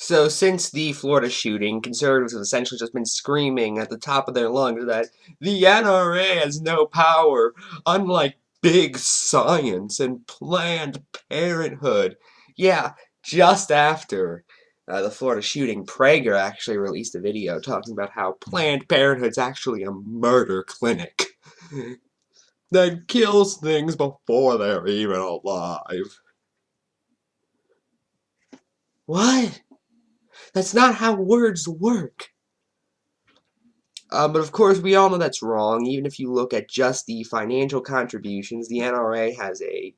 So since the Florida shooting, conservatives have essentially just been screaming at the top of their lungs that the NRA has no power, unlike big science and Planned Parenthood. Yeah, just after the Florida shooting, Prager actually released a video talking about how Planned Parenthood's actually a murder clinic that kills things before they're even alive. What? That's not how words work. But of course, we all know that's wrong. Even if you look at just the financial contributions, the NRA has a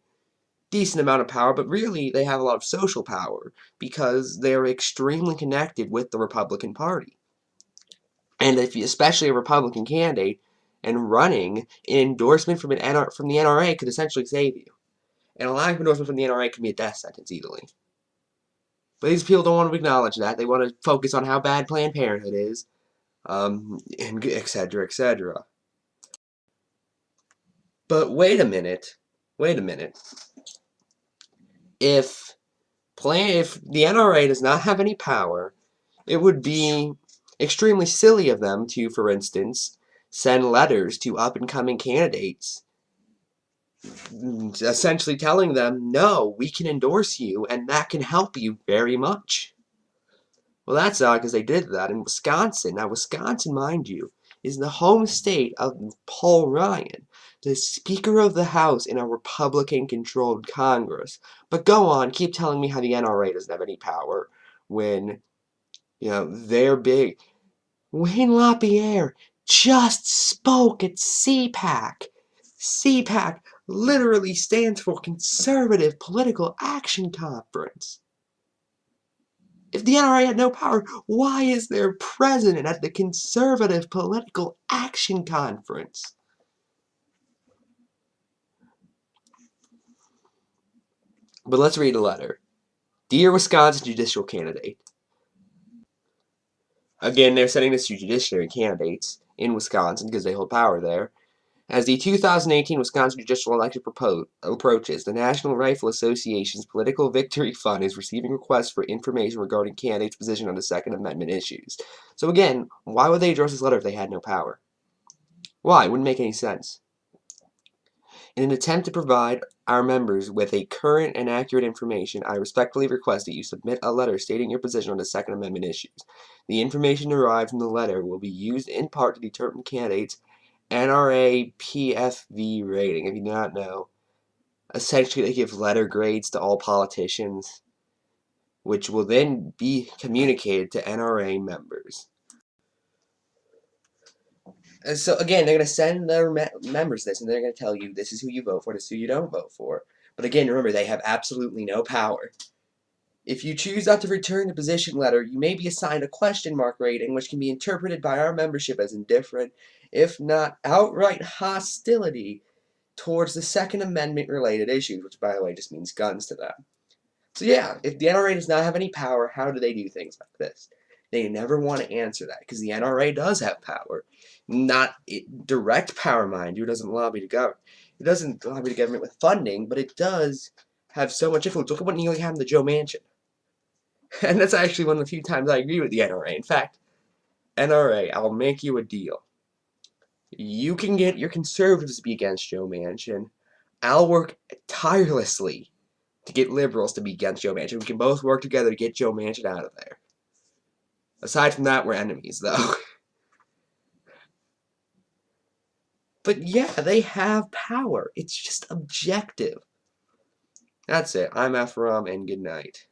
decent amount of power, but really they have a lot of social power because they're extremely connected with the Republican Party. And if you, especially a Republican candidate, and running, an endorsement from from the NRA could essentially save you. And a lack of endorsement from the NRA can be a death sentence easily. But these people don't want to acknowledge that. They want to focus on how bad Planned Parenthood is, and etc., etc. But wait a minute. Wait a minute. If the NRA does not have any power, it would be extremely silly of them to, for instance, send letters to up-and-coming candidates, essentially telling them, no, we can endorse you, and that can help you very much. Well, that's odd because they did that in Wisconsin. Now, Wisconsin, mind you, is the home state of Paul Ryan, the Speaker of the House in a Republican-controlled Congress. But go on, keep telling me how the NRA doesn't have any power when, they're big. Wayne LaPierre just spoke at CPAC. CPAC literally stands for Conservative Political Action Conference. If the NRA had no power, why is there president at the Conservative Political Action Conference? But let's read a letter. Dear Wisconsin Judicial Candidate. Again, they're sending this to judiciary candidates in Wisconsin because they hold power there. As the 2018 Wisconsin judicial election approaches, the National Rifle Association's Political Victory Fund is receiving requests for information regarding candidates' position on the Second Amendment issues. So again, why would they address this letter if they had no power? Why? It wouldn't make any sense. In an attempt to provide our members with a current and accurate information, I respectfully request that you submit a letter stating your position on the Second Amendment issues. The information derived from the letter will be used in part to determine candidates' NRA PFV rating. If you do not know, essentially they give letter grades to all politicians, which will then be communicated to NRA members. And so again, they're going to send their members this, and they're going to tell you this is who you vote for, this is who you don't vote for. But again, remember, they have absolutely no power. If you choose not to return the position letter, you may be assigned a question mark rating, which can be interpreted by our membership as indifferent, if not outright hostility, towards the Second Amendment related issues, which by the way just means guns to them. So yeah, if the NRA does not have any power, how do they do things like this? They never want to answer that because the NRA does have power. Not direct power, mind you. It doesn't lobby the government. It doesn't lobby the government with funding, but it does have so much influence. Look at what nearly happened to Joe Manchin. And that's actually one of the few times I agree with the NRA. In fact, NRA, I'll make you a deal. You can get your conservatives to be against Joe Manchin. I'll work tirelessly to get liberals to be against Joe Manchin. We can both work together to get Joe Manchin out of there. Aside from that, we're enemies, though. But yeah, they have power. It's just objective. That's it. I'm Ephrom, and good night.